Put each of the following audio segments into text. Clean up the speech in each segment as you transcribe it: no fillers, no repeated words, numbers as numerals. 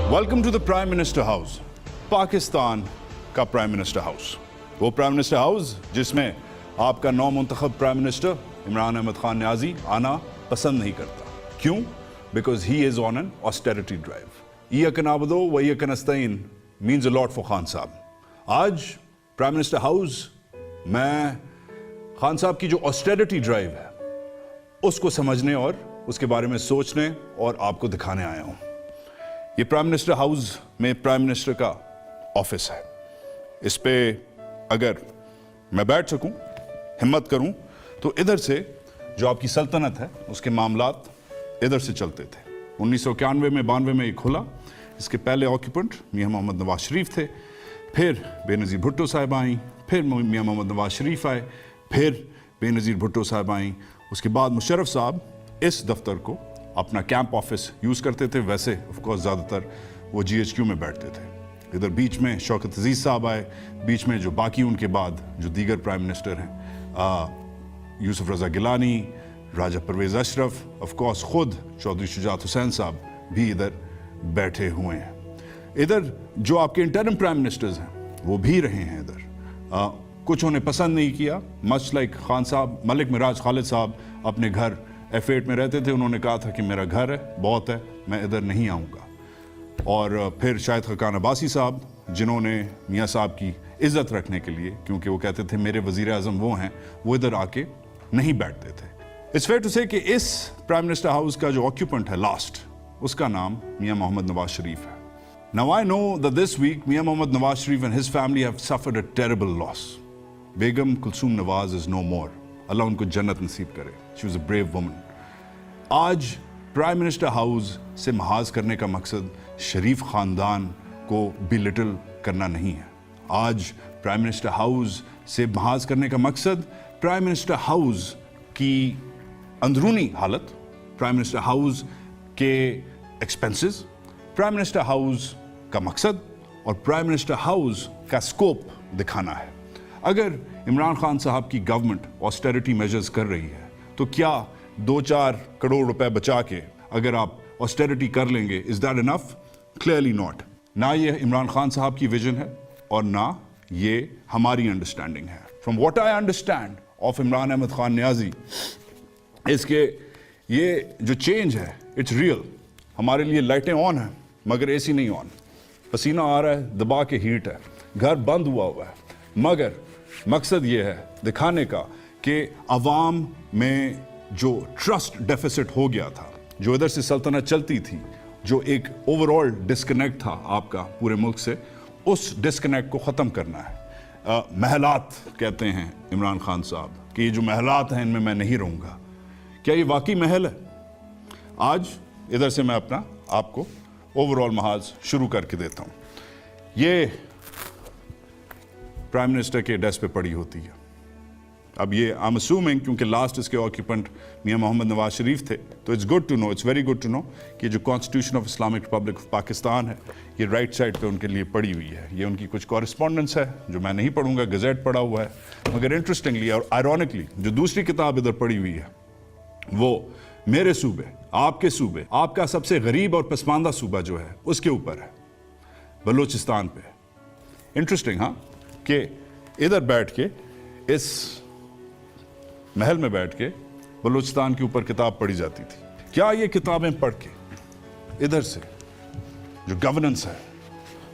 Welcome to the prime minister house, Pakistan का prime minister house. वो prime minister house जिसमें आपका नौ मुंतखब प्राइम मिनिस्टर इमरान अहमद खान नियाजी आना पसंद नहीं करता। क्यों? Because he is on an austerity drive. इय्याक नअबुदु व इय्याक नस्तईन means a lot for Khan साहब। आज प्राइम मिनिस्टर हाउस मैं खान साहब की जो ऑस्टेरिटी ड्राइव है उसको समझने और उसके बारे में सोचने और आपको दिखाने आया हूं। ये प्राइम मिनिस्टर हाउस में प्राइम मिनिस्टर का ऑफिस है। इस पे अगर मैं बैठ सकूं, हिम्मत करूं, तो इधर से जो आपकी सल्तनत है उसके मामलात इधर से चलते थे। 1991 में 92 में ये खुला। इसके पहले ऑक्यूपेंट मियां मोहम्मद नवाज शरीफ थे, फिर बेनज़ीर भुट्टो साहब आई, फिर मियां मोहम्मद नवाज शरीफ आए, फिर बेनज़ीर भुट्टो साहब आई। उसके बाद मुशर्रफ साहब इस दफ्तर को अपना कैंप ऑफिस यूज़ करते थे। वैसे ऑफ कोर्स ज़्यादातर वो GHQ में बैठते थे। इधर बीच में शौकत अजीज़ साहब आए, बीच में जो बाकी उनके बाद जो दीगर प्राइम मिनिस्टर हैं, यूसुफ रज़ा गिलानी, राजा परवेज़ अशरफ, ऑफ कोर्स ख़ुद चौधरी शुजात हुसैन साहब भी इधर बैठे हुए हैं। इधर जो आपके इंटरिम प्राइम मिनिस्टर्स हैं वो भी रहे हैं इधर। कुछ उन्हें पसंद नहीं किया, मच लाइक खान साहब। मलिक मिराज खालिद साहब अपने घर F8 में रहते थे। उन्होंने कहा था कि मेरा घर है, बहुत है, मैं इधर नहीं आऊँगा। और फिर शाहिद खकान अब्बासी साहब, जिन्होंने मियाँ साहब की इज़्ज़त रखने के लिए, क्योंकि वो कहते थे मेरे वज़ीर आज़म वो हैं, वो इधर आके नहीं बैठते थे। इट्स फेयर टू से कि इस प्राइम मिनिस्टर हाउस का जो ऑक्यूपेंट है लास्ट, उसका नाम मियाँ मोहम्मद नवाज शरीफ है। Now I know that this week Mian Mohammad Nawaz Sharif and his family have suffered a terrible loss. Begum Kulsoom Nawaz is no more. Allah उनको जन्नत नसीब करे। She was a brave woman. आज prime minister house से महाज करने का मकसद शरीफ खानदान को बिलिटल करना नहीं है। आज प्राइम मिनिस्टर हाउस से महाज करने का मकसद प्राइम मिनिस्टर हाउस की अंदरूनी हालत, प्राइम मिनिस्टर हाउस के एक्सपेंसेस, प्राइम मिनिस्टर हाउस का मकसद और प्राइम मिनिस्टर हाउस का स्कोप दिखाना है। अगर इमरान खान साहब की गवर्नमेंट ऑस्टेरिटी मेजर्स कर रही है तो क्या 2-4 करोड़ रुपए बचा के अगर आप ऑस्टेरिटी कर लेंगे, is that enough? Clearly not. ना ये इमरान खान साहब की विजन है और ना ये हमारी अंडरस्टैंडिंग है। From what I understand of Imran Ahmed Khan Niazi, इसके ये जो चेंज है इट्स रियल। हमारे लिए लाइटें ऑन हैं मगर AC नहीं ऑन। पसीना आ रहा है, दबा के हीट है, घर बंद हुआ है, मगर मकसद ये है दिखाने का कि अवाम में जो ट्रस्ट डेफिसिट हो गया था, जो इधर से सल्तनत चलती थी, जो एक ओवरऑल डिस्कनेक्ट था आपका पूरे मुल्क से, उस डिस्कनेक्ट को ख़त्म करना है। महलात कहते हैं इमरान खान साहब कि ये जो महलात हैं इनमें मैं नहीं रहूँगा। क्या ये वाकई महल है? आज इधर से मैं अपना आपको ओवरऑल महाज शुरू करके देता हूँ। ये प्राइम मिनिस्टर के डेस्क पे पड़ी होती है। अब ये आई एम असूमिंग क्योंकि लास्ट इसके ऑक्यूपेंट मियां मोहम्मद नवाज शरीफ थे, तो it's good to know, it's very good to know कि जो constitution of Islamic republic of Pakistan है ये राइट साइड पे उनके लिए पड़ी हुई है। ये उनकी कुछ कॉरेस्पॉन्डेंस है जो मैं नहीं पढ़ूंगा, गज़ेट पढ़ा हुआ है। मगर इंटरेस्टिंगली और आयरॉनिकली जो दूसरी किताब इधर पड़ी हुई है वो मेरे सूबे, आपके सूबे, आपका सबसे गरीब और पसमानदा सूबा जो है उसके ऊपर है, बलूचिस्तान पे। इंटरेस्टिंग हाँ, कि इधर बैठ के, इस महल में बैठ के बलूचिस्तान के ऊपर किताब पढ़ी जाती थी। क्या ये किताबें पढ़ के इधर से जो गवर्नेंस है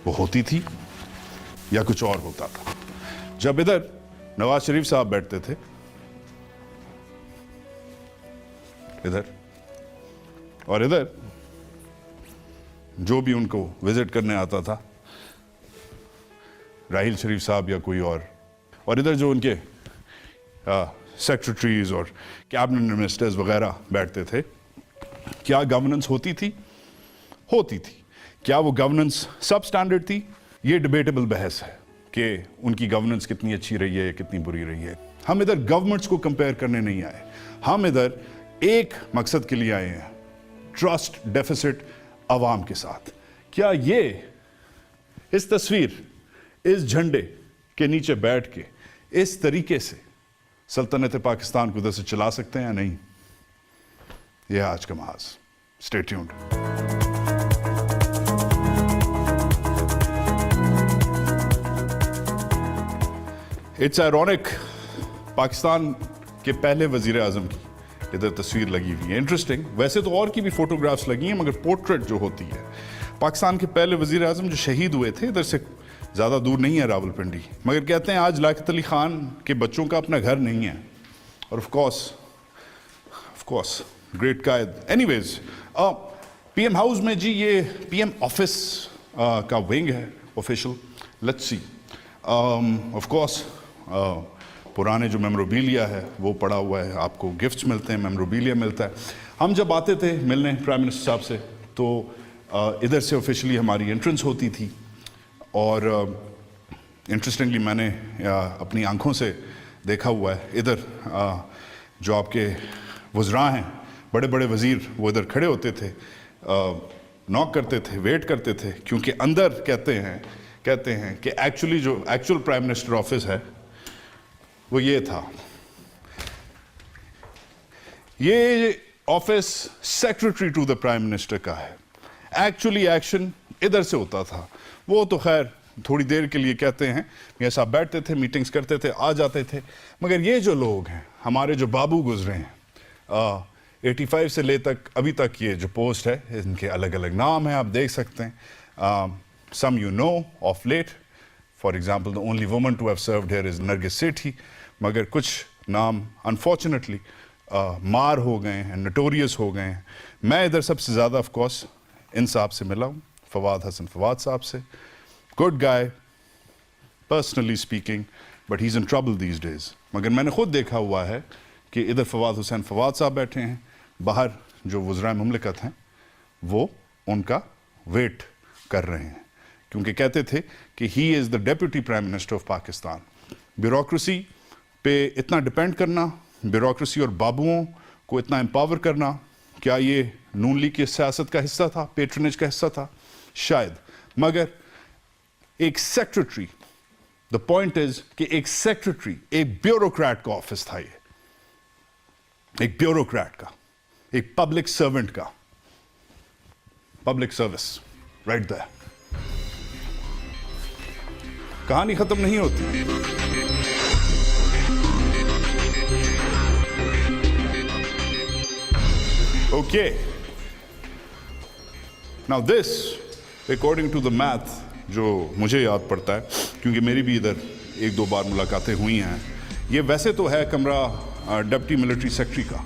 वो होती थी या कुछ और होता था? जब इधर नवाज शरीफ साहब बैठते थे इधर, और इधर जो भी उनको विजिट करने आता था, राहिल शरीफ साहब या कोई और इधर जो उनके सेक्रेटरीज और कैबिनेट मिनिस्टर्स वगैरह बैठते थे, क्या गवर्नेंस होती थी? होती थी। क्या वो गवर्नेंस सब स्टैंडर्ड थी? ये डिबेटेबल बहस है कि उनकी गवर्नेंस कितनी अच्छी रही है या कितनी बुरी रही है। हम इधर गवर्नमेंट्स को कंपेयर करने नहीं आए, हम इधर एक मकसद के लिए आए हैं, ट्रस्ट डेफिसिट अवाम के साथ। क्या ये इस तस्वीर, इस झंडे के नीचे बैठ के इस तरीके से सल्तनत पाकिस्तान को उधर से चला सकते हैं या नहीं? यह आज का महाज। Stay tuned. It's ironic, Pakistan के पहले वजीर आज़म की इधर तस्वीर लगी हुई है। इंटरेस्टिंग, वैसे तो और की भी फोटोग्राफ्स लगी हैं, मगर पोर्ट्रेट जो होती है, पाकिस्तान के पहले वजीर आज़म जो शहीद हुए थे, इधर से ज़्यादा दूर नहीं है रावलपिंडी, मगर कहते हैं आज लियाकत अली खान के बच्चों का अपना घर नहीं है। और of course great Quaid. Anyways, PM house में जी ये पीएम ऑफिस का विंग है official. Let's see, of course पुराने जो मेमोरेबिलिया है वो पड़ा हुआ है, आपको गिफ्ट्स मिलते हैं, मेमोरेबिलिया मिलता है। हम जब आते थे मिलने प्राइम मिनिस्टर साहब से, तो इधर से ऑफिशियली हमारी एंट्रेंस होती थी। और इंटरेस्टिंगली मैंने अपनी आंखों से देखा हुआ है, इधर जो आपके वज़रा हैं, बड़े बड़े वज़ीर, वो इधर खड़े होते थे, नॉक करते थे, वेट करते थे, क्योंकि अंदर कहते हैं कि एक्चुअली जो एक्चुअल प्राइम मिनिस्टर ऑफिस है वो ये था। ये office secretary to the prime minister का है। एक्चुअली एक्शन इधर से होता था। वो तो खैर थोड़ी देर के लिए कहते हैं मियां साहब बैठते थे, मीटिंग्स करते थे, आ जाते थे। मगर ये जो लोग हैं, हमारे जो बाबू गुजरे हैं, 85 से ले तक अभी तक, ये जो पोस्ट है इनके अलग अलग नाम हैं, आप देख सकते हैं। Some you know of late, for example the only woman to have served here is Nargis Sethi, मगर कुछ नाम अनफॉर्चुनेटली मार हो गए हैं, नटोरियस हो गए हैं। मैं इधर सबसे ज़्यादा ऑफ कोर्स इन साहब से मिला हूँ, फवाद हसन फवाद साहब से। Good guy personally speaking, but he is in trouble these days. मगर मैंने खुद देखा हुआ है कि इधर फवाद हुसैन फवाद साहब बैठे हैं, बाहर जो वज़राए मुमलिकत हैं वो उनका वेट कर रहे हैं, क्योंकि कहते थे कि he is the deputy prime minister of Pakistan. Bureaucracy पे इतना डिपेंड करना, ब्यूरोक्रेसी और बाबुओं को इतना एम्पावर करना, क्या ये नून लीग की सियासत का हिस्सा था, पेट्रनेज का हिस्सा था? शायद। मगर एक सेक्रेटरी, द पॉइंट इज कि एक सेक्रेटरी, एक ब्यूरोक्रेट का ऑफिस था ये, एक ब्यूरोक्रेट का, एक पब्लिक सर्वेंट का, पब्लिक सर्विस राइट देयर। कहानी खत्म नहीं होती। Okay. Now this, according to the math, जो मुझे याद पड़ता है, क्योंकि मेरी भी इधर एक दो बार मुलाकातें हुई हैं, ये वैसे तो है कमरा डिप्टी मिलिट्री सेक्रेटरी का,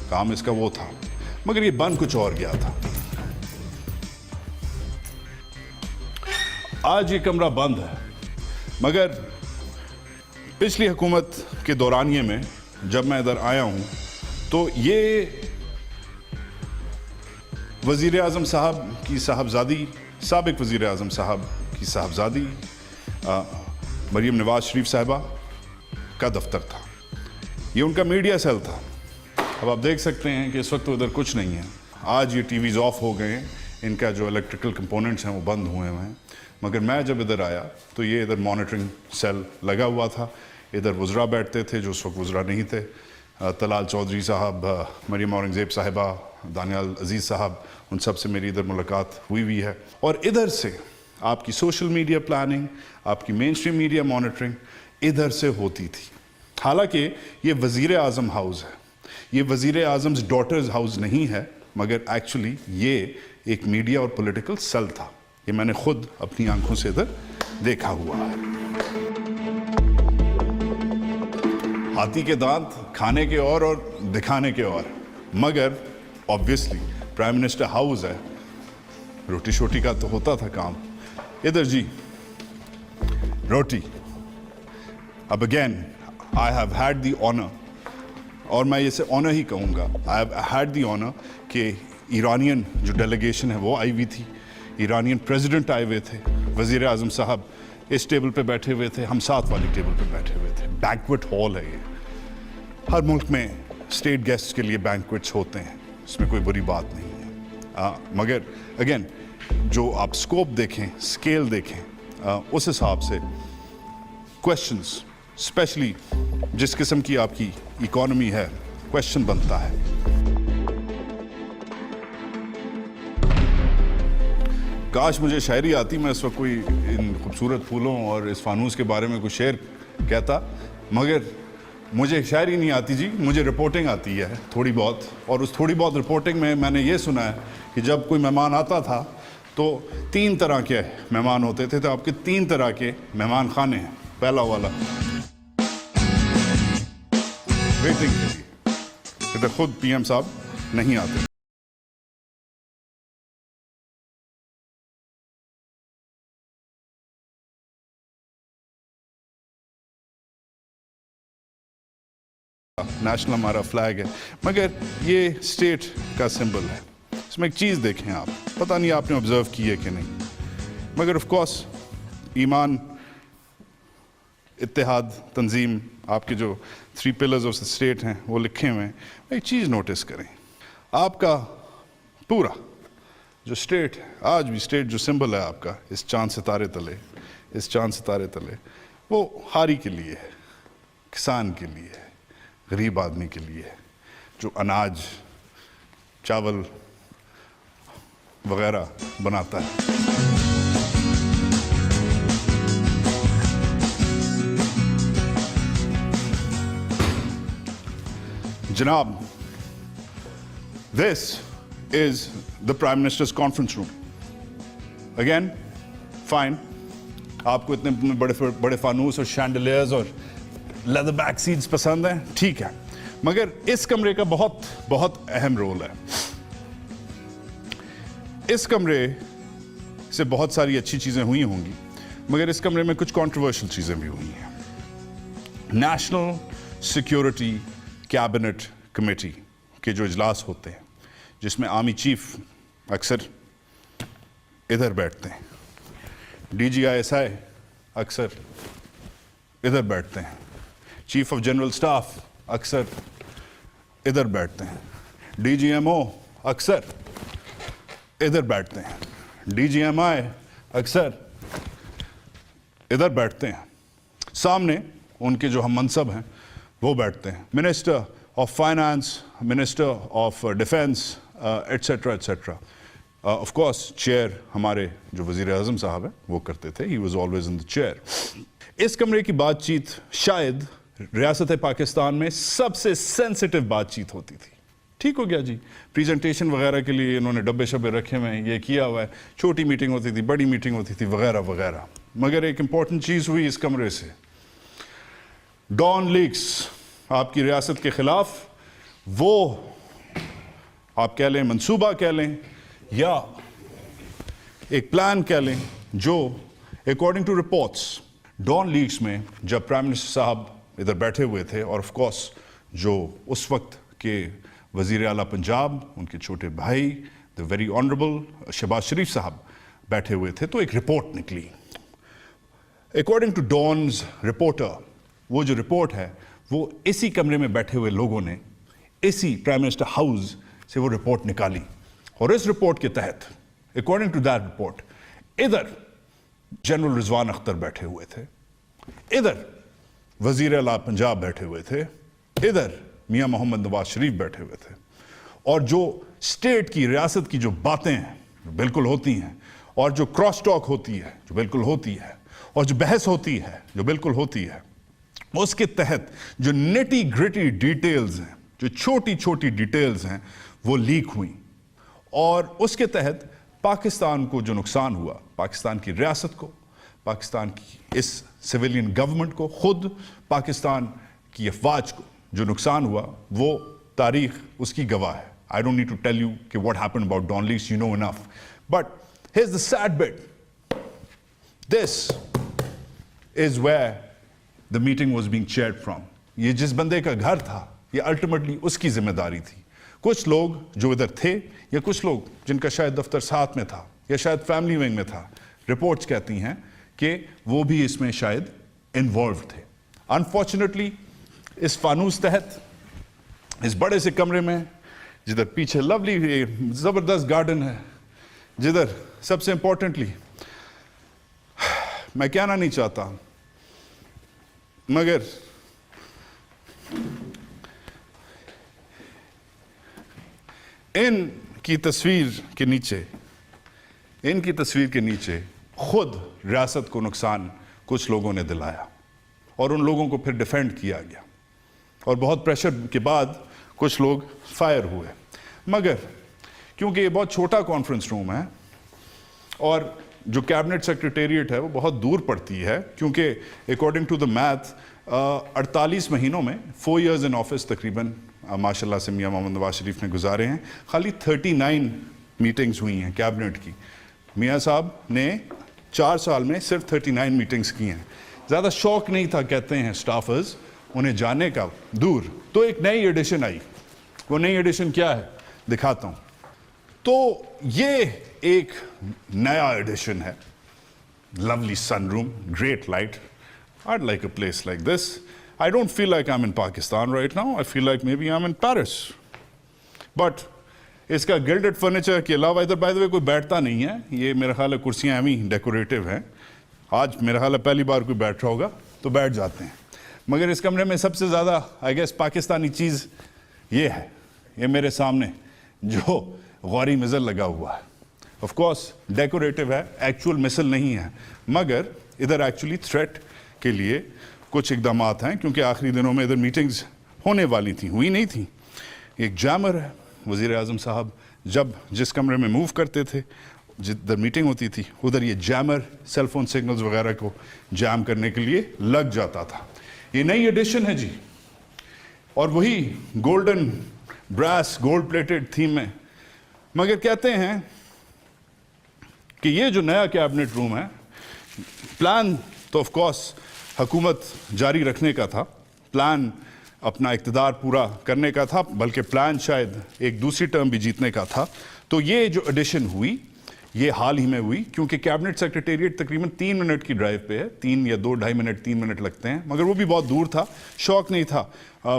काम इसका वो था, मगर ये बन कुछ और गया था। आज ये कमरा बंद है, मगर पिछली हुकूमत के दौरानिए में जब मैं इधर आया हूँ, तो ये वज़ीर आज़म साहब की साहबजादी, साबिक वज़ीर आज़म साहब की साहबजादी मरीम नवाज शरीफ साहिबा का दफ्तर था। ये उनका मीडिया सेल था। अब आप देख सकते हैं कि इस वक्त तो इधर कुछ नहीं है। आज ये टीवीज़ ऑफ हो गए हैं, इनका जो इलेक्ट्रिकल कंपोनेंट्स हैं वो बंद हुए हैं। मगर मैं जब इधर आया तो ये इधर मॉनिटरिंग सेल लगा हुआ था। इधर वज़रा बैठते थे जो उस वक्त वज़रा नहीं थे, तलाल चौधरी साहब, मरीम औरंगज़ेब साहिबा, दानियाल अजीज़ साहब, उन सब से मेरी इधर मुलाकात हुई है। और इधर से आपकी सोशल मीडिया प्लानिंग, आपकी मेन स्ट्रीम मीडिया मॉनिटरिंग इधर से होती थी। हालांकि ये वज़ीर आज़म हाउस है, ये वज़ीर आज़म्स डॉटर्स हाउस नहीं है, मगर एक्चुअली ये एक मीडिया और पॉलिटिकल सेल था। ये मैंने खुद अपनी आंखों से इधर देखा हुआ है। हाथी के दांत खाने के और दिखाने के और, मगर ऑब्वियसली प्राइम मिनिस्टर हाउस है, रोटी शोटी का तो होता था काम। इधर जी रोटी। अब again I have had the honour, और मैं इसे ऑनर ही कहूँगा, I have had the honour कि ईरानियन जो डेलीगेशन है वो आई हुई थी, ईरानियन प्रेसिडेंट आए हुए थे, वज़ीर आज़म साहब इस टेबल पे बैठे हुए थे, हम साथ वाली टेबल पे बैठे हुए थे। बैंक्वेट हॉल है ये। हर मुल्क में स्टेट गेस्ट के लिए बैंक्वेट्स होते हैं, इसमें कोई बुरी बात नहीं है। मगर अगेन जो आप स्कोप देखें, स्केल देखें, उस हिसाब से क्वेश्चंस, स्पेशली जिस किस्म की आपकी इकॉनमी है, क्वेश्चन बनता है। काश मुझे शायरी आती, मैं इस वक्त कोई इन खूबसूरत फूलों और इस फानूस के बारे में कुछ शेर कहता मगर मुझे शायरी नहीं आती जी, मुझे रिपोर्टिंग आती है थोड़ी बहुत, और उस थोड़ी बहुत रिपोर्टिंग में मैंने ये सुना है कि जब कोई मेहमान आता था तो 3 तरह के मेहमान होते थे, तो आपके 3 तरह के मेहमान खाने हैं। पहला वाला वेटिंग के लिए, तो खुद पीएम साहब नहीं आते। नेशनल हमारा फ्लैग है, मगर ये स्टेट का सिंबल है। इसमें एक चीज़ देखें आप, पता नहीं आपने ऑब्जर्व की है कि नहीं, मगर ऑफ कोर्स ईमान, इत्तेहाद, तंजीम, आपके जो 3 पिलर्स ऑफ द स्टेट हैं वो लिखे हुए हैं। एक चीज़ नोटिस करें, आपका पूरा जो स्टेट है, आज भी स्टेट जो सिंबल है आपका इस चांद सितारे तले, इस चांद सितारे तले, वो हारी के लिए है, किसान के लिए है, गरीब आदमी के लिए है, जो अनाज, चावल वगैरह बनाता है। जनाब, this is the Prime Minister's conference room. Again, fine. आपको इतने बड़े फानूस और शैंडलियर्स और लेदर बैक सीट्स पसंद हैं, ठीक है, मगर इस कमरे का बहुत बहुत अहम रोल है। इस कमरे से बहुत सारी अच्छी चीज़ें हुई होंगी, मगर इस कमरे में कुछ कंट्रोवर्शियल चीज़ें भी हुई हैं। नेशनल सिक्योरिटी कैबिनेट कमेटी के जो इजलास होते हैं, जिसमें आर्मी चीफ अक्सर इधर बैठते हैं, DGISI अक्सर इधर बैठते हैं, चीफ ऑफ जनरल स्टाफ अक्सर इधर बैठते हैं, DGMO अक्सर इधर बैठते हैं, DGMI अक्सर इधर बैठते हैं, सामने उनके जो हम मनसब हैं वो बैठते हैं, minister of finance, minister of defence, etcetera etcetera. Of course chair हमारे जो वज़ीर आज़म साहब हैं वो करते थे, he was always in the chair. इस कमरे की बातचीत शायद रियासत पाकिस्तान में सबसे सेंसिटिव बातचीत होती थी। ठीक हो गया जी, प्रेजेंटेशन वगैरह के लिए इन्होंने डब्बे शब्बे रखे हुए हैं, ये किया हुआ है, छोटी मीटिंग होती थी, बड़ी मीटिंग होती थी, वगैरह वगैरह। मगर एक इंपॉर्टेंट चीज़ हुई इस कमरे से, डॉन लीक्स आपकी रियासत के खिलाफ, वो आप कह लें मंसूबा कह लें या एक प्लान कह लें, जो according to reports Dawn leaks में जब प्राइम मिनिस्टर साहब इधर बैठे हुए थे, और ऑफ कोर्स जो उस वक्त के वज़ीर आला पंजाब, उनके छोटे भाई द वेरी ऑनरेबल शहबाज शरीफ साहब बैठे हुए थे, तो एक रिपोर्ट निकली। अकॉर्डिंग टू डॉन्स रिपोर्टर, वो जो रिपोर्ट है वो इसी कमरे में बैठे हुए लोगों ने इसी प्राइम मिनिस्टर हाउस से वो रिपोर्ट निकाली, और इस रिपोर्ट के तहत अकॉर्डिंग टू दैट रिपोर्ट इधर जनरल रिजवान अख्तर बैठे हुए थे, इधर वज़ीर आला पंजाब बैठे हुए थे, इधर मियां मोहम्मद नवाज शरीफ बैठे हुए थे, और जो स्टेट की रियासत की जो बातें हैं जो बिल्कुल होती हैं, और जो क्रॉस टॉक होती है जो बिल्कुल होती है, और जो बहस होती है जो बिल्कुल होती है, उसके तहत जो नेटी ग्रिटी डिटेल्स हैं, जो छोटी छोटी डिटेल्स हैं, वो लीक हुई, और उसके तहत पाकिस्तान को जो नुकसान हुआ, पाकिस्तान की रियासत को, पाकिस्तान की इस सिविलियन गवर्नमेंट को, खुद पाकिस्तान की अफवाज को जो नुकसान हुआ, वो तारीख उसकी गवाह है। I don't need to tell you कि what happened about Dawn leaks, you know enough, but here's the sad bit, this is where the meeting was being chaired from. ये जिस बंदे का घर था, ये अल्टीमेटली उसकी जिम्मेदारी थी। कुछ लोग जो इधर थे, या कुछ लोग जिनका शायद दफ्तर साथ में था, या शायद फैमिली विंग में था, रिपोर्ट्स कहती हैं कि वो भी इसमें शायद इन्वॉल्व थे। अनफॉर्चुनेटली इस फानूस तहत, इस बड़े से कमरे में, जिधर पीछे लवली ज़बरदस्त गार्डन है, जिधर सबसे इंपॉर्टेंटली, मैं कहना नहीं चाहता, मगर इनकी तस्वीर के नीचे, इनकी तस्वीर के नीचे खुद रियासत को नुकसान कुछ लोगों ने दिलाया, اور ان لوگوں کو پھر ڈیفینڈ کیا گیا اور بہت پریشر کے بعد کچھ لوگ فائر ہوئے. مگر کیونکہ یہ بہت چھوٹا کانفرنس روم ہے اور جو کیبنٹ سیکریٹریٹ ہے وہ بہت دور پڑتی ہے, کیونکہ اکارڈنگ ٹو دا میتھ 48 مہینوں میں 4 ایئرز ان آفس تقریباً ماشاء اللہ سے میاں محمد نواز شریف نے گزارے ہیں. خالی 39 میٹنگز ہوئی ہیں کیبنٹ کی. میاں صاحب نے 4 سال میں صرف 39 میٹنگز کی ہیں. زیادہ شوق نہیں تھا کہتے ہیں سٹافرز انہیں جانے کا دور. تو ایک نئی ایڈیشن آئی. وہ نئی ایڈیشن کیا ہے دکھاتا ہوں. تو یہ ایک نیا ایڈیشن ہے. Lovely sun room, great light. I'd like a place like this. I don't feel like I'm in Pakistan right now. I feel like maybe I'm in Paris. But اس کا گلڈڈ فرنیچر کے علاوہ ادھر بائی دا وے کوئی بیٹھتا نہیں ہے. یہ میرا خیال ہے کرسیاں ایویں ڈیکوریٹو ہیں. آج میرا خیال ہے پہلی بار کوئی بیٹھ رہا ہوگا تو بیٹھ جاتے ہیں. مگر اس کمرے میں سب سے زیادہ آئی گیس پاکستانی چیز یہ ہے, یہ میرے سامنے جو غوری مزل لگا ہوا ہے. آف کورس ڈیکوریٹو ہے, ایکچوئل مسل نہیں ہے, مگر ادھر ایکچولی تھریٹ کے لیے کچھ اقدامات ہیں, کیونکہ آخری دنوں میں ادھر میٹنگز ہونے والی تھیں, ہوئی نہیں تھیں. ایک جیمر ہے. وزیر اعظم صاحب جب جس کمرے میں موو کرتے تھے, جدھر میٹنگ ہوتی تھی ادھر یہ جیمر سیل فون سگنلز وغیرہ کو جام کرنے کے لیے لگ جاتا تھا. یہ نئی ایڈیشن ہے جی, اور وہی golden brass gold plated theme میں. مگر کہتے ہیں کہ یہ جو نیا کیبنٹ روم ہے, پلان تو آف کورس حکومت جاری رکھنے کا تھا, پلان اپنا اقتدار پورا کرنے کا تھا, بلکہ پلان شاید ایک دوسری ٹرم بھی جیتنے کا تھا. تو یہ جو ایڈیشن ہوئی یہ حال ہی میں ہوئی, کیونکہ کیبنٹ سیکریٹریٹ تقریباً 3 منٹ کی ڈرائیو پہ ہے. 3 یا 2-2.5 منٹ 3 منٹ لگتے ہیں, مگر وہ بھی بہت دور تھا. شوق نہیں تھا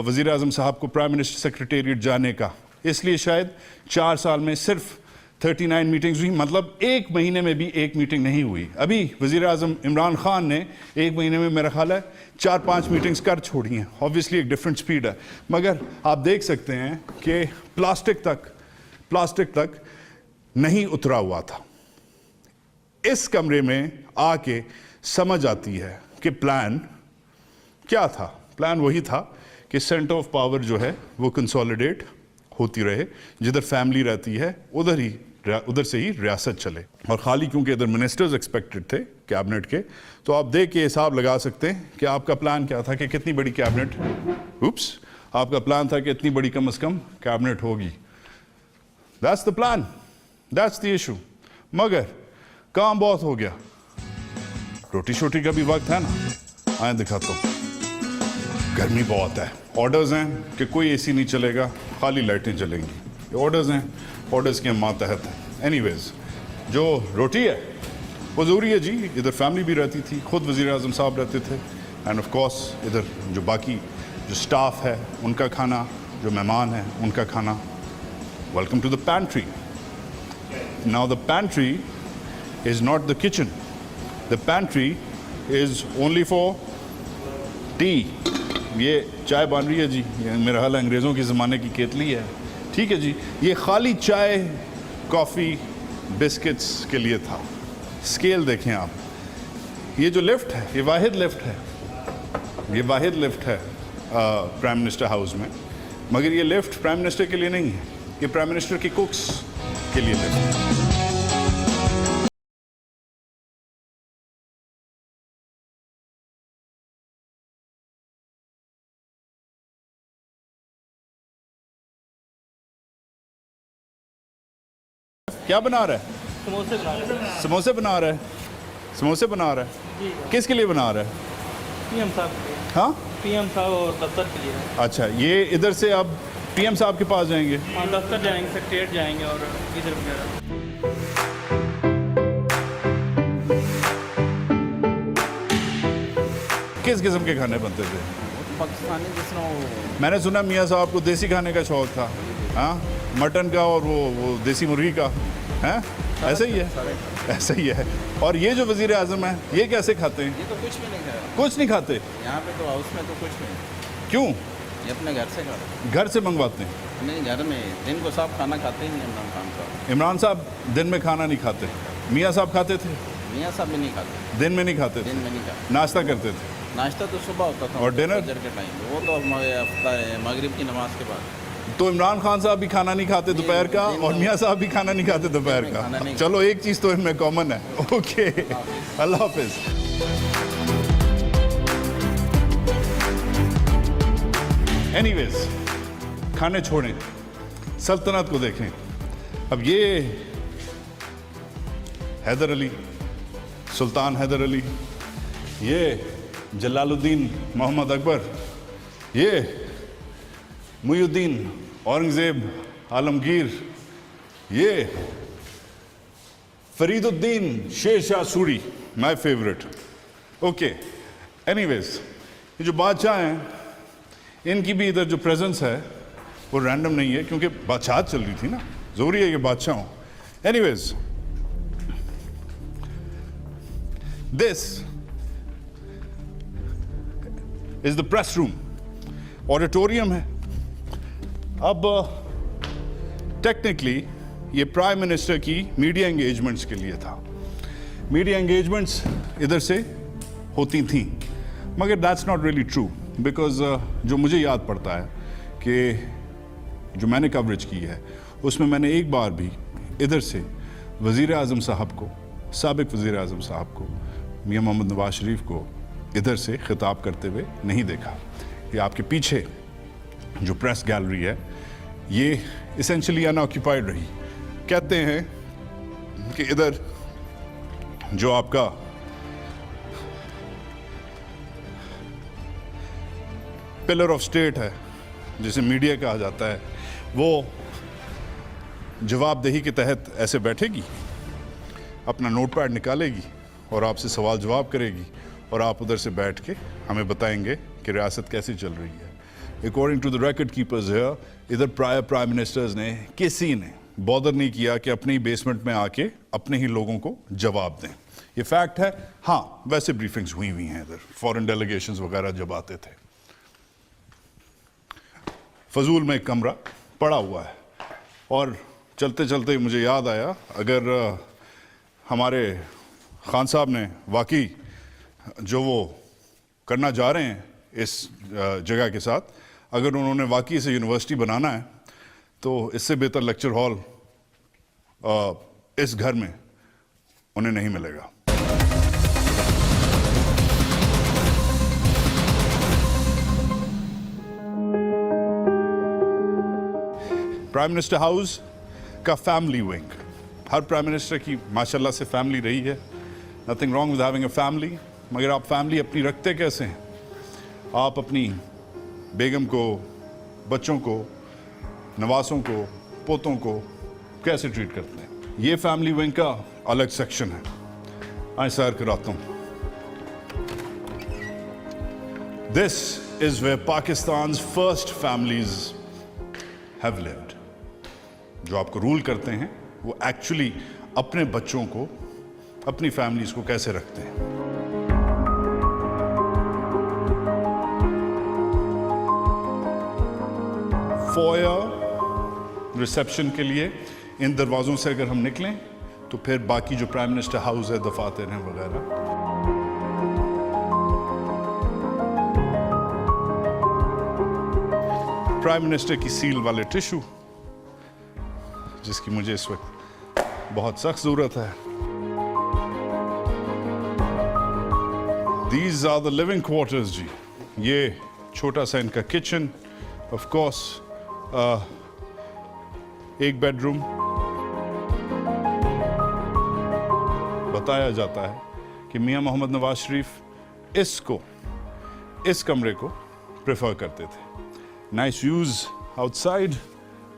وزیر اعظم صاحب کو پرائم منسٹر سیکریٹریٹ جانے کا, اس لیے شاید 4 سال میں صرف 39 میٹنگز ہوئی. مطلب 1 مہینے میں بھی 1 میٹنگ نہیں ہوئی. ابھی وزیر اعظم عمران خان نے 1 مہینے میں میرا خیال ہے 4-5 میٹنگز کر چھوڑی ہیں. آبویسلی ایک ڈفرینٹ سپیڈ ہے, مگر آپ دیکھ سکتے ہیں کہ پلاسٹک تک نہیں اترا ہوا تھا. اس کمرے میں آ کے سمجھ آتی ہے کہ پلان کیا تھا. پلان وہی تھا کہ سینٹر آف پاور جو ہے وہ کنسولیڈیٹ ہوتی رہے, جدھر فیملی رہتی ہے ادھر سے ہی ریاست چلے. اور خالی کیونکہ ادھر منسٹرز ایکسپیکٹڈ تھے کیبنٹ کے, تو آپ دیکھ کے حساب لگا سکتے ہیں کہ آپ کا پلان کیا تھا کہ کتنی بڑی کیبنٹ, آپ کا پلان تھا کہ اتنی بڑی کم از کم کیبنٹ ہوگی. That's the plan, that's the issue. مگر کام بہت ہو گیا. روٹی شوٹی کا بھی وقت ہے نا, آئیں دکھاتا ہوں. گرمی بہت ہے. آرڈرز ہیں کہ کوئی اے سی نہیں چلے گا, خالی لائٹیں چلیں گی. یہ آرڈرز ہیں, آرڈرز کے ہم ماتحت ہیں. اینی ویز جو روٹی ہے وہ ضروری ہے جی. ادھر فیملی بھی رہتی تھی, خود وزیر اعظم صاحب رہتے تھے, اینڈ آف کورس ادھر جو باقی جو سٹاف ہے ان کا کھانا, جو مہمان ہیں ان کا کھانا. Welcome to the pantry. Now the pantry is not the kitchen. The pantry is only for tea. یہ چائے بن رہی ہے جی, یہ میرا حال انگریزوں کے زمانے کی کیتلی ہے. ٹھیک ہے جی, یہ خالی چائے کافی بسکٹس کے لیے تھا. اسکیل دیکھیں آپ, یہ جو لفٹ ہے یہ واحد لفٹ ہے پرائم منسٹر ہاؤس میں. مگر یہ لفٹ پرائم منسٹر کے لیے نہیں ہے, یہ پرائم منسٹر کی کوکس کے لیے لفٹ ہے. کیا بنا رہا ہے؟ سموسے بنا رہا ہے. کس کے لیے بنا رہا ہے؟ پی ایم صاحب. ہاں, پی ایم صاحب اور دفتر کے لیے. اچھا, یہ ادھر سے اب پی ایم صاحب کے پاس جائیں گے؟ ہاں, دفتر جائیں گے, سیکریٹریٹ جائیں گے اور ادھر وغیرہ. کس قسم کے کھانے بنتے تھے؟ پاکستانی جس طرح میں نے سنا میاں صاحب کو دیسی کھانے کا شوق تھا. ہاں, مٹن کا اور وہ دیسی مرغی کا. ایسا ہی ہے. اور یہ جو وزیر اعظم ہیں یہ کیسے کھاتے ہیں؟ یہ تو کچھ بھی نہیں کھاتے. کچھ نہیں کھاتے یہاں پہ تو ہاؤس میں تو کچھ نہیں. کیوں؟ یہ اپنے گھر سے کھاتے ہیں. گھر سے منگواتے ہیں؟ نہیں, گھر میں دن کو صاحب کھانا کھاتے ہی نہیں. عمران خان صاحب عمران صاحب دن میں کھانا نہیں کھاتے. میاں صاحب کھاتے تھے؟ मियाँ साहब भी नहीं खाते, दिन में नहीं खाते थे? दिन में नहीं खाते। नाश्ता करते थे? नाश्ता तो सुबह होता था और dinner? फजर के टाइम, वो तो मगरिब की नमाज के बाद। तो इमरान खान साहब भी खाना नहीं खाते दोपहर का, और मियाँ साहब भी खाना नहीं खाते दोपहर खाना का? नहीं चलो एक चीज़ तो इनमें कॉमन है। ओके, अल्लाह हाफिज़। एनीवेज, खाने छोड़ें, सल्तनत को देखें। अब ये हैदर अली, सुल्तान हैदर अली, ये जलालुद्दीन मोहम्मद अकबर, ये मुइनुद्दीन औरंगज़ेब आलमगीर, ये Fariduddin Sher Shah Suri, my favourite. Okay, anyways, ये जो बादशाह हैं, इनकी भी इधर जो प्रेजेंस है वो रैंडम नहीं है, क्योंकि बादशाह चल रही थी ना, ज़रूरी है कि बादशाह हो। Anyways, this is the press room, auditorium है। अब टेक्निकली ये प्राइम मिनिस्टर की मीडिया एंगेजमेंट्स के लिए था। मीडिया एंगेजमेंट्स इधर से होती थी, मगर that's not really true, because जो मुझे याद पड़ता है कि जो मैंने कवरेज की है उसमें मैंने एक बार भी इधर से वज़ीर आज़म साहब को, साबिक वज़ीर आज़म साहब को, मियां मोहम्मद नवाज शरीफ को इधर से खिताब करते हुए नहीं देखा। ये आपके पीछे जो प्रेस गैलरी है ये इसेंशली अनऑक्यूपाइड रही। कहते हैं कि इधर जो आपका पिलर ऑफ स्टेट है, जिसे मीडिया कहा जाता है, वो जवाबदेही के तहत ऐसे बैठेगी, अपना नोटपैड निकालेगी और आपसे सवाल जवाब करेगी, और आप उधर से बैठ के हमें बताएंगे कि रियासत कैसी चल रही है। According to the record keepers here, इधर प्राइम मिनिस्टर्स ने, किसी ने बॉदर नहीं किया कि अपने ही बेसमेंट में आके अपने ही लोगों को जवाब दें। ये फैक्ट है। हाँ, वैसे ब्रीफिंग्स हुई हैं इधर, फॉरेन डेलीगेशंस वगैरह जब आते थे। फजूल में एक कमरा पड़ा हुआ है, और चलते चलते मुझे याद आया, अगर हमारे खान साहब ने वाकई जो वो करना जा रहे हैं इस जगह के साथ, अगर उन्होंने वाकई से यूनिवर्सिटी बनाना है, तो इससे बेहतर लेक्चर हॉल इस घर में उन्हें नहीं मिलेगा। प्राइम मिनिस्टर हाउस का फैमिली विंग, हर प्राइम मिनिस्टर की माशाल्लाह से फैमिली रही है, nothing wrong with having a family, मगर आप फैमिली अपनी रखते कैसे हैं? आप अपनी बेगम को, बच्चों को, नवासों को, पोतों को कैसे ट्रीट करते हैं? ये फैमिली विंग का अलग सेक्शन है। आइए सैर कराता हूँ। This is where Pakistan's first families have lived. जो आपको रूल करते हैं वो एक्चुअली अपने बच्चों को, अपनी फैमिलीज को कैसे रखते हैं। फॉयर रिसेप्शन के लिए इन दरवाज़ों से अगर हम निकलें तो फिर बाकी जो प्राइम मिनिस्टर हाउस है, दफातर हैं वगैरह। प्राइम मिनिस्टर की सील वाले टिश्यू, जिसकी मुझे इस वक्त बहुत सख्त ज़रूरत है। These are the living quarters जी। ये छोटा सा इनका किचन, ऑफ कोर्स एक बेडरूम। बताया जाता है कि मियां मोहम्मद नवाज शरीफ इस कमरे को प्रेफर करते थे। नाइस व्यूज आउटसाइड,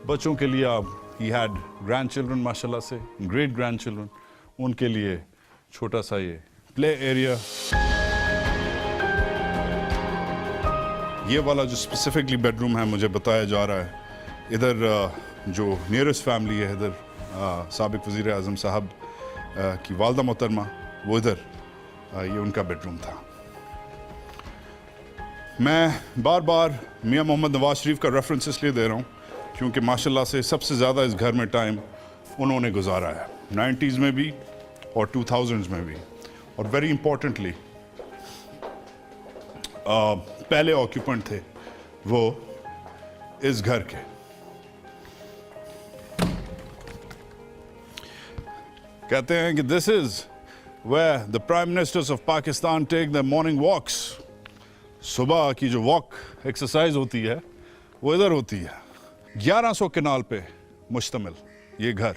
बच्चों के लिए अब ही हैड ग्रैंड चिल्ड्रन, माशाल्लाह से ग्रेट ग्रैंड चिल्ड्रन, उनके लिए छोटा सा ये प्ले एरिया। ये वाला जो स्पेसिफिकली बेडरूम है, मुझे बताया जा रहा है इधर जो नियरेस्ट फैमिली है, इधर साबिक वज़ीर आज़म साहब की वालदा मोहतरमा, वो इधर ये उनका बेडरूम था। मैं बार बार मियां मोहम्मद नवाज शरीफ का रेफरेंस इसलिए दे रहा हूँ क्योंकि माशाल्लाह से सबसे ज़्यादा इस घर में टाइम उन्होंने गुजारा है। 90s में भी اور 2000s میں بھی. اور ویری امپورٹنٹلی پہلے آکیوپنٹ تھے وہ اس گھر کے. کہتے ہیں کہ this is where the prime ministers of Pakistan take the morning walks. صبح کی جو واک ایکسرسائز ہوتی ہے وہ ادھر ہوتی ہے. 1100 کنال پہ مشتمل یہ گھر,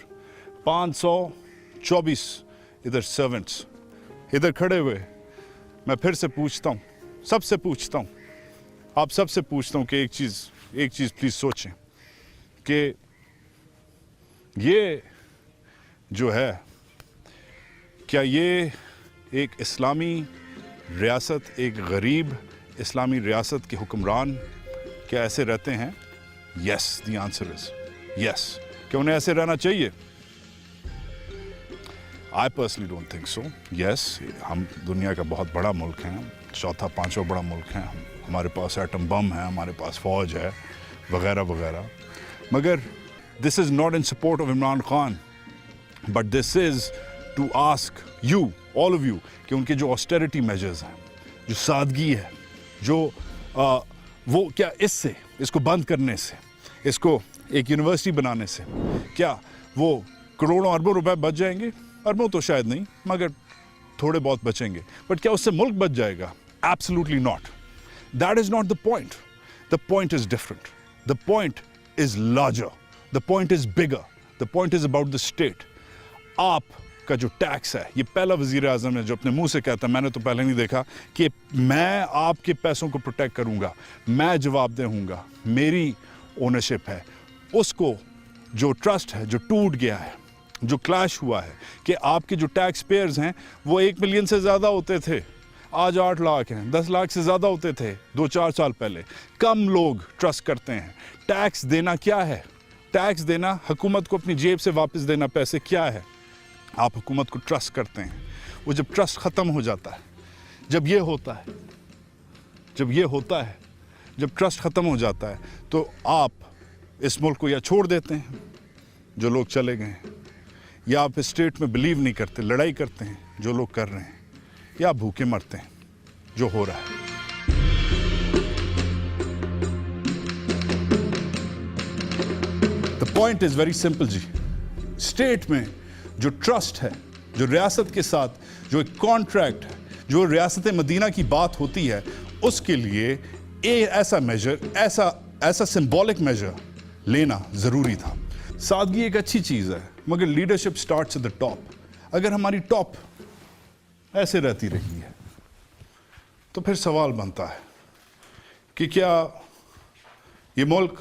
524 ادھر سرونٹس ادھر کھڑے ہوئے. میں پھر سے پوچھتا ہوں, سب سے پوچھتا ہوں, آپ سب سے پوچھتا ہوں کہ ایک چیز پلیز سوچیں کہ یہ جو ہے کیا یہ ایک اسلامی ریاست, ایک غریب اسلامی ریاست کے حکمران کیا ایسے رہتے ہیں؟ Yes, the answer is yes. کیا انہیں ایسے رہنا چاہیے؟ I personally don't think so. Yes, ہم دنیا کا بہت بڑا ملک ہیں, چوتھا پانچواں بڑا ملک ہیں, ہمارے پاس ایٹم بم ہے, ہمارے پاس فوج ہے وغیرہ وغیرہ. مگر this is not in support of Imran Khan, but this is to ask you, all of you, کہ ان کے جو آسٹیریٹی میجرز ہیں, جو سادگی ہے, جو وہ کیا اس کو بند کرنے سے, اس کو ایک یونیورسٹی بنانے سے کیا وہ کروڑوں اربوں روپے بچ جائیں گے؟ اربوں تو شاید نہیں, مگر تھوڑے بہت بچیں گے. بٹ کیا اس سے ملک بچ جائے گا؟ Absolutely not. That is not the point. The point is different. The point is larger. The point is bigger. The point is about the state. آپ کا جو ٹیکس ہے, یہ پہلا وزیر اعظم ہے جو اپنے منہ سے کہتا ہے, میں نے تو پہلے نہیں دیکھا, کہ میں آپ کے پیسوں کو پروٹیکٹ کروں گا, میں جواب دہ ہوں گا, میری اونرشپ ہے. اس کو جو ٹرسٹ ہے جو ٹوٹ گیا ہے, جو کلیش ہوا ہے, کہ آپ کے جو ٹیکس پیئرز ہیں وہ 1 ملین سے زیادہ ہوتے تھے, آج 8 لاکھ ہیں, 10 لاکھ سے زیادہ ہوتے تھے 2-4 سال پہلے. کم لوگ ٹرسٹ کرتے ہیں. ٹیکس دینا کیا ہے؟ ٹیکس دینا حکومت کو اپنی جیب سے واپس دینا پیسے کیا ہے؟ آپ حکومت کو ٹرسٹ کرتے ہیں. وہ جب ٹرسٹ ختم ہو جاتا ہے, جب یہ ہوتا ہے, جب ٹرسٹ ختم ہو جاتا ہے, تو آپ اس ملک کو یا چھوڑ دیتے ہیں جو لوگ چلے گئے ہیں, یا آپ اسٹیٹ میں بلیو نہیں کرتے, لڑائی کرتے ہیں جو لوگ کر رہے ہیں, یا بھوکے مرتے ہیں جو ہو رہا ہے. The point is very simple جی. اسٹیٹ میں جو ٹرسٹ ہے, جو ریاست کے ساتھ جو ایک کانٹریکٹ ہے, جو ریاست مدینہ کی بات ہوتی ہے, اس کے لیے ایسا میجر, ایسا سمبولک میجر لینا ضروری تھا. سادگی ایک اچھی چیز ہے, مگر leadership starts at the top. اگر ہماری ٹاپ ایسے رہتی رہی ہے تو پھر سوال بنتا ہے کہ کیا یہ ملک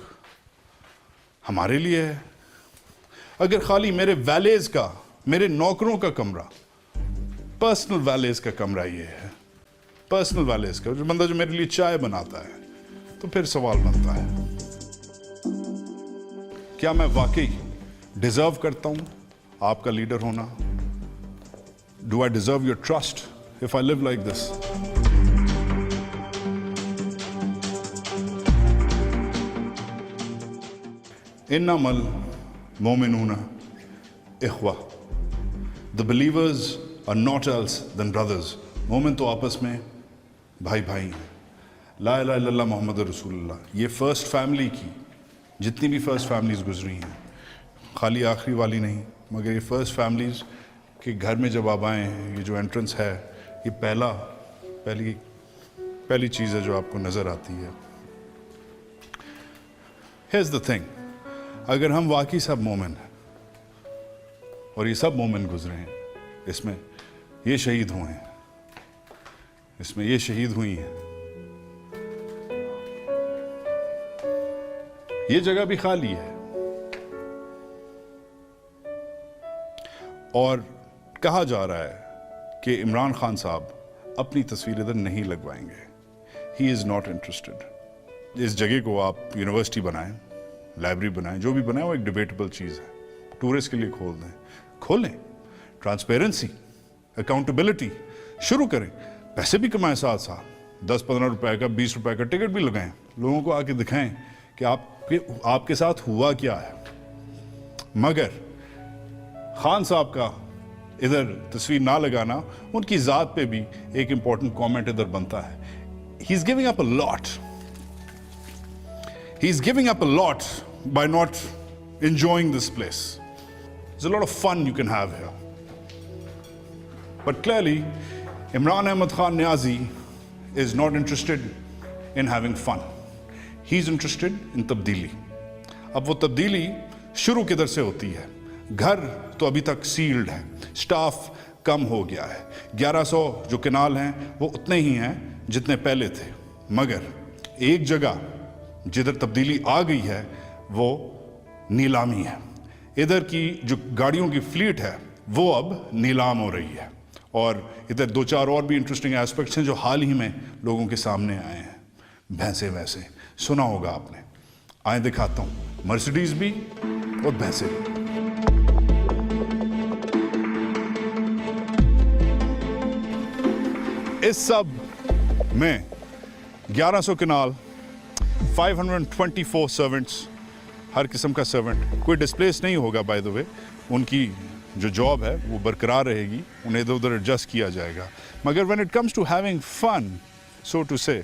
ہمارے لیے ہے؟ اگر خالی میرے ویلیز کا, میرے نوکروں کا کمرہ, پرسنل ویلیز کا کمرہ یہ ہے, پرسنل ویلیز کا, جو بندہ جو میرے لیے چائے بناتا ہے, تو پھر سوال بنتا ہے کیا میں واقعی ڈیزرو کرتا ہوں آپ کا لیڈر ہونا؟ Do I deserve your trust if I live like this? انما المؤمنون اخوہ. The believers are not else than brothers. مومن تو آپس میں بھائی بھائی ہیں. لا الہ الا اللہ محمد رسول اللہ. یہ فرسٹ فیملی کی جتنی بھی فرسٹ فیملیز گزری ہیں, خالی آخری والی نہیں, مگر یہ فرسٹ فیملیز کے گھر میں جب آپ آئے ہیں, یہ جو انٹرنس ہے, یہ پہلی چیز ہے جو آپ کو نظر آتی ہے. Here's the thing. اگر ہم واقعی سب مومن ہیں, اور یہ سب مومن گزرے ہیں, اس میں یہ شہید ہوئے ہیں, اس میں یہ شہید ہوئی ہیں, یہ جگہ بھی خالی ہے, اور کہا جا رہا ہے کہ عمران خان صاحب اپنی تصویر ادھر نہیں لگوائیں گے. ہی از ناٹ انٹرسٹڈ. اس جگہ کو آپ یونیورسٹی بنائیں, لائبریری بنائیں, جو بھی بنائیں, وہ ایک ڈیبیٹیبل چیز ہے. ٹورسٹ کے لیے کھول دیں, کھولیں. ٹرانسپیرنسی, اکاؤنٹیبلٹی شروع کریں. پیسے بھی کمائیں, ساتھ ساتھ 10-15 روپے کا, 20 روپے کا ٹکٹ بھی لگائیں. لوگوں کو آ کے دکھائیں کہ آپ کے ساتھ ہوا کیا ہے. مگر خان صاحب کا इधर तस्वीर ना लगाना, उनकी ज़ात पे भी एक इम्पॉर्टेंट कमेंट इधर बनता है. He is giving up a lot. He is giving up a lot by not enjoying this place. There's a lot of fun you can have here. But clearly, Imran Ahmad Khan Niazi is not interested in having fun. He's interested in तब्दीली. अब वो तब्दीली शुरू किधर से होती है? घर तो अभी तक सील्ड है, स्टाफ कम हो गया है, 1100 जो कनाल हैं वो उतने ही हैं जितने पहले थे. मगर एक जगह जिधर तब्दीली आ गई है वो नीलामी है. इधर की जो गाड़ियों की फ्लीट है वो अब नीलाम हो रही है. और इधर दो चार और भी इंटरेस्टिंग एस्पेक्ट्स हैं जो हाल ही में लोगों के सामने आए हैं. भैंसे वैसे सुना होगा आपने. आए दिखाता हूँ, मर्सिडीज भी और भैंसे भी. इस सब में 1100 कनाल, 524 सर्वेंट्स, हर किस्म का सर्वेंट. कोई डिस्प्लेस नहीं होगा बाय द वे. उनकी जो जॉब है वो बरकरार रहेगी, उन्हें इधर उधर एडजस्ट किया जाएगा. मगर when it comes to having fun, so to say,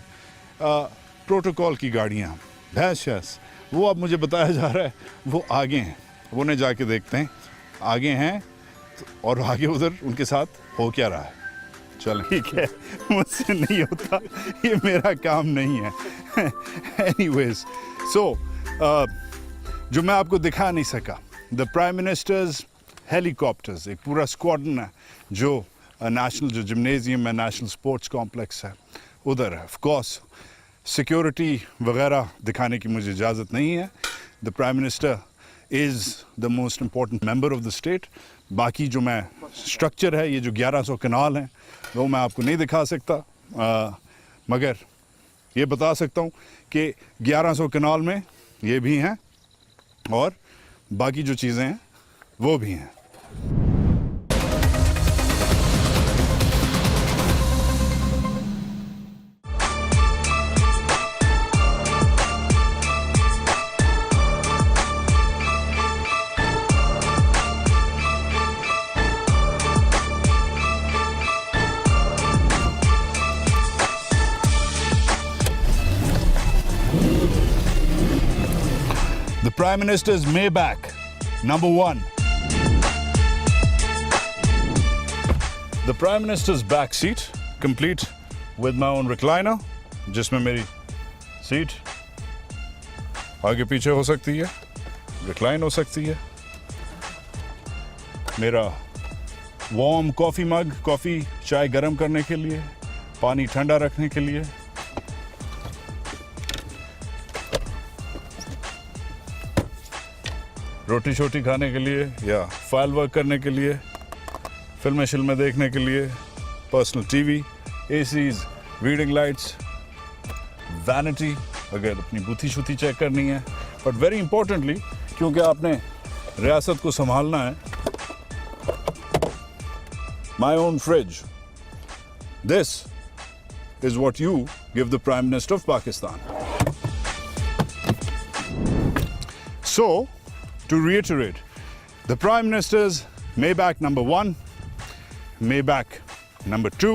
protocol की गाड़ियाँ, भैंस, वो अब मुझे बताया जा रहा है वो आगे हैं. वो उन्हें जाके देखते हैं आगे हैं और आगे उधर उनके साथ हो क्या रहा है. चल ठीक है, मुझसे नहीं होता, ये मेरा काम नहीं है. एनीवेज, सो जो मैं आपको दिखा नहीं सका, द प्राइम मिनिस्टर्स हेलीकॉप्टर्स, एक पूरा स्क्वाड्रन है जो नेशनल जो जिम्नेजियम है, नेशनल स्पोर्ट्स कॉम्प्लेक्स है, उधर है. ऑफ कोर्स सिक्योरिटी वगैरह दिखाने की मुझे इजाज़त नहीं है. The prime minister is the most important member of the state. बाकी जो मैं स्ट्रक्चर है, ये जो 1100 कनाल हैं वो मैं आपको नहीं दिखा सकता, मगर ये बता सकता हूँ कि 1100 कनाल में ये भी हैं और बाकी जो चीज़ें हैं वो भी हैं. The Prime Minister's Maybach, number 1. The Prime Minister's back seat, complete with my own recliner, जिसमें मेरी सीट आगे पीछे हो सकती है, रिक्लाइन हो सकती है. मेरा वार्म कॉफ़ी मग, कॉफ़ी चाय गर्म करने के लिए, पानी ठंडा रखने के लिए. रोटी शोटी खाने के लिए या फाइल वर्क करने के लिए, फिल्में शिल्में देखने के लिए, personal TV, ACs, reading lights, vanity अगर अपनी बूथी शूथी चेक करनी है. बट वेरी इंपॉर्टेंटली, क्योंकि आपने रियासत को संभालना है, my own fridge. This is what you give the prime minister of Pakistan. So to reiterate, the Prime Minister's Maybach number 1, Maybach number 2,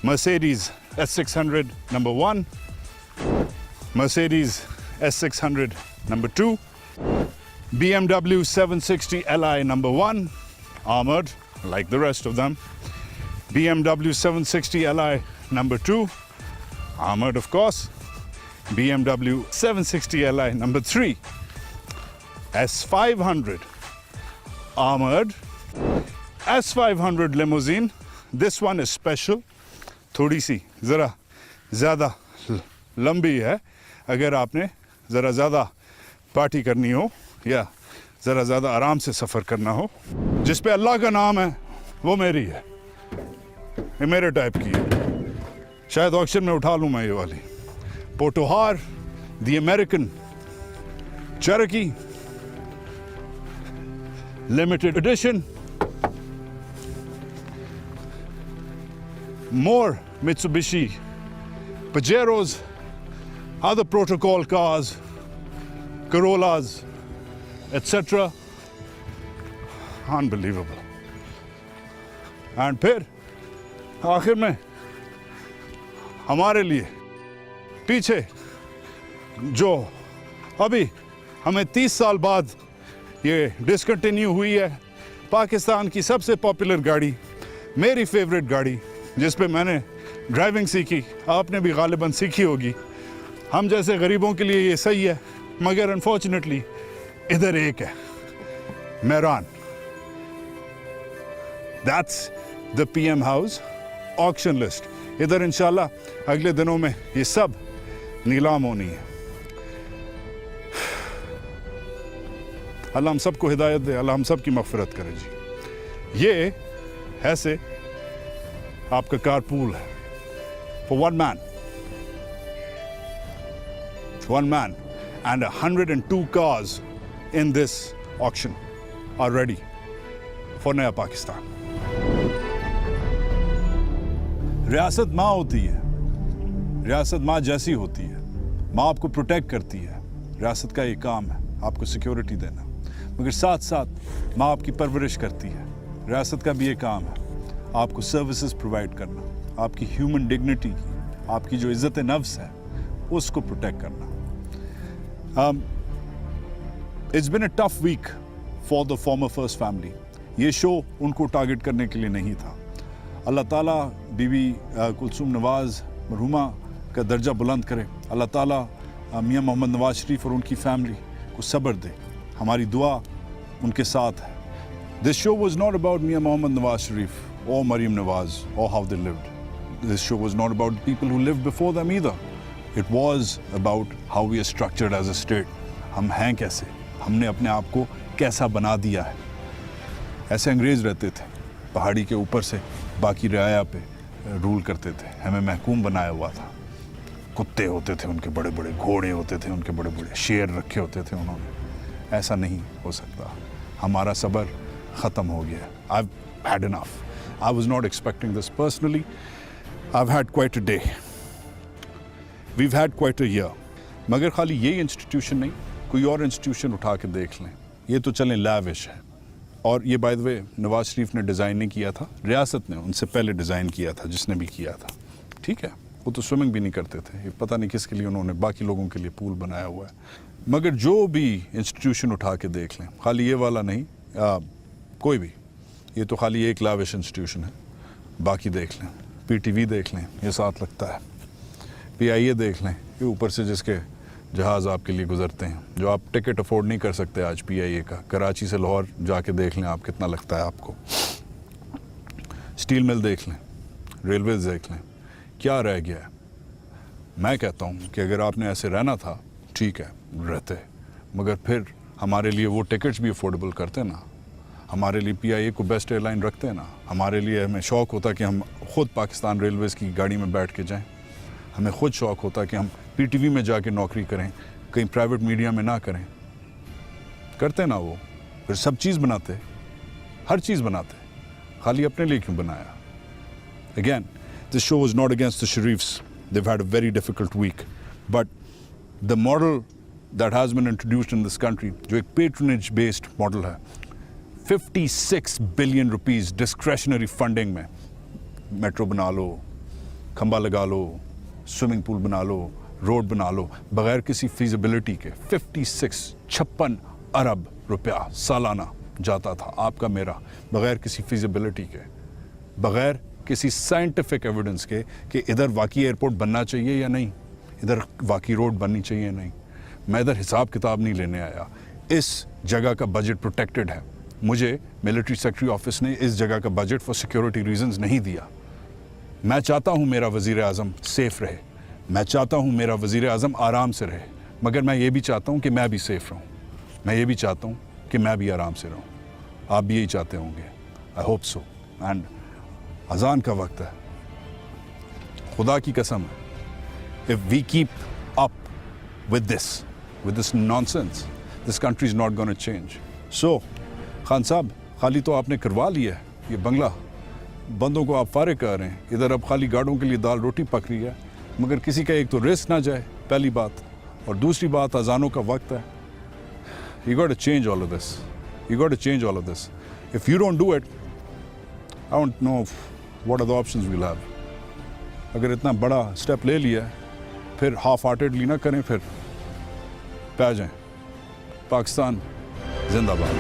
Mercedes S600 number 1, Mercedes S600 number 2, BMW 760 Li number 1, armored like the rest of them, BMW 760 Li number 2, armored of course, BMW 760 Li number 3, S500 armored, S500 limousine. This one is special. थोड़ी सी ज़रा ज़्यादा लंबी है. अगर आपने ज़रा ज़्यादा party करनी हो या ज़रा ज़्यादा आराम से सफ़र करना हो, जिस पे अल्लाह का नाम है वो मेरी है, ये मेरे टाइप की है. शायद ऑक्शन में उठा लूँ मैं ये वाली. Potohar, the American Cherokee, limited edition. More Mitsubishi Pajeros, other protocol cars, Corollas, etc. Unbelievable. And फिर आखिर में हमारे लिए पीछे जो अभी हमें 30 साल बाद ये डिसकंटिन्यू हुई है, पाकिस्तान की सबसे पॉपुलर गाड़ी, मेरी फेवरेट गाड़ी, जिस पे मैंने ड्राइविंग सीखी, आपने भी गालिबन सीखी होगी। हम जैसे गरीबों के लिए ये सही है, मगर अनफॉर्चुनेटली इधर एक है, Mehran. That's the PM house auction list. इधर इंशाल्लाह अगले दिनों में ये सब नीलाम होनी है। अल्लाह हम सबको हिदायत दे, अल्लाह हम सब की मग़फ़िरत करे जी। ये ऐसे आपका कारपूल है for one man and 102 cars in this auction are ready for नया पाकिस्तान। रियासत माँ होती है, रियासत माँ जैसी होती है, माँ आपको प्रोटेक्ट करती है। रियासत का ये काम है आपको सिक्योरिटी देना, मगर साथ साथ माँ आपकी परवरिश करती है। रियासत का भी ये काम है आपको सर्विसेज प्रोवाइड करना, आपकी ह्यूमन डिग्निटी की, आपकी जो इज़्ज़त नफ्स है उसको प्रोटेक्ट करना। It's been a tough week for the former first family. ये शो उनको टारगेट करने के लिए नहीं था। अल्लाह ताला बीवी कुलसूम नवाज़ मरहुमा का दर्जा बुलंद करे। अल्लाह ताला मियां मोहम्मद नवाज शरीफ और उनकी फैमिली को सब्र दे। हमारी दुआ उनके साथ है। This show was not about Mia Mohammad Nawaz Sharif or Maryam Nawaz or how they lived. This show was not about people who lived before them either. It was about how we are structured as a state. हम हैं कैसे, हमने अपने आप को कैसा बना दिया है। ऐसे अंग्रेज़ रहते थे, पहाड़ी के ऊपर से बाकी रियाया पे रूल करते थे, हमें महकूम बनाया हुआ था। कुत्ते होते थे उनके बड़े बड़े, घोड़े होते थे उनके बड़े बड़े, शेर रखे होते थे उन्होंने। ऐसा नहीं हो सकता। हमारा सब्र ख़त्म हो गया। I've had enough. I was not expecting this personally. I've had quite a day. We've had quite a year. मगर खाली ये इंस्टीट्यूशन नहीं, कोई और इंस्टीट्यूशन उठा के देख लें। ये तो चलें लाविश है, और ये by the way Nawaz Sharif ने डिज़ाइन नहीं किया था, रियासत ने उनसे पहले डिज़ाइन किया था, जिसने भी किया था। ठीक है, वो तो स्विमिंग भी नहीं करते थे, ये पता नहीं किसके लिए उन्होंने बाकी लोगों के लिए पूल बनाया हुआ है। मगर जो भी इंस्टीट्यूशन उठा के देख लें, खाली ये वाला नहीं, कोई भी, ये तो खाली एक लाविश इंस्टीट्यूशन है। बाकी देख लें, PTV देख लें, ये साथ लगता है, PIA देख लें, ये ऊपर से जिसके जहाज़ आपके लिए गुजरते हैं, जो आप टिकट अफोर्ड नहीं कर सकते आज PIA का, कराची से लाहौर जाके देख लें आप कितना लगता है आपको। स्टील मिल देख लें, रेलवेज देख लें, क्या रह गया है। मैं कहता हूँ कि अगर आपने ऐसे रहना था, ठीक है रहते, मगर फिर हमारे लिए वो टिकट्स भी अफोर्डेबल करते ना, हमारे लिए PIA को बेस्ट एयरलाइन रखते हैं ना, हमारे लिए हमें शौक़ होता कि हम ख़ुद पाकिस्तान रेलवेज़ की गाड़ी में बैठ के जाएं, हमें ख़ुद शौक़ होता कि हम PTV में जाके नौकरी करें, कहीं प्राइवेट मीडिया में ना करें। करते ना वो, फिर सब चीज़ बनाते, हर चीज़ बनाते, खाली अपने लिए क्यों बनाया। Again, this show was not against the Sharifs. They've had a very difficult week, but the model that has been introduced in this country, जो एक patronage based model है, 56 billion rupees discretionary funding में metro बना लो, खंबा लगा लो, swimming pool बना लो, road बना लो, बगैर किसी फीजिबिलिटी के 56 अरब रुपया सालाना जाता था आपका मेरा, बगैर किसी फीजिबिलिटी के, बगैर किसी साइंटिफिक एविडेंस के कि इधर वाकई एयरपोर्ट बनना चाहिए या नहीं, इधर वाकई रोड बननी चाहिए या नहीं। मैं इधर हिसाब किताब नहीं लेने आया। इस जगह का बजट प्रोटेक्टेड है, मुझे मिलिट्री सेक्रेटरी ऑफिस ने इस जगह का बजट फॉर सिक्योरिटी रीजंस नहीं दिया। मैं चाहता हूँ मेरा वज़ीर आज़म सेफ़ रहे, मैं चाहता हूँ मेरा वज़ीर आज़म आराम से रहे, मगर मैं ये भी चाहता हूँ कि मैं भी सेफ़ रहूँ, मैं ये भी चाहता हूँ कि मैं भी आराम से रहूँ। आप भी यही चाहते होंगे, आई होप सो। एंड अज़ान का वक्त है, खुदा की कसम है, if we keep up with this nonsense, this country is not going to change. So, Khan साहब, खाली तो आपने करवा लिया है ये बंगला, बंदों को आप फारिग कर रहे हैं, इधर अब खाली गाड़ों के लिए दाल रोटी पक रही है, मगर किसी का एक तो रिस्क ना जाए, पहली बात, और दूसरी बात अजानों का वक्त है। You got to change all of this. You got to change all of this. If you don't do it, I want to know what are the options we'll have. اگر اتنا بڑا اسٹیپ لے لیا پھر ہاف ہارٹیڈلی نہ کریں، پھر پہ جائیں. پاکستان زندہ باد.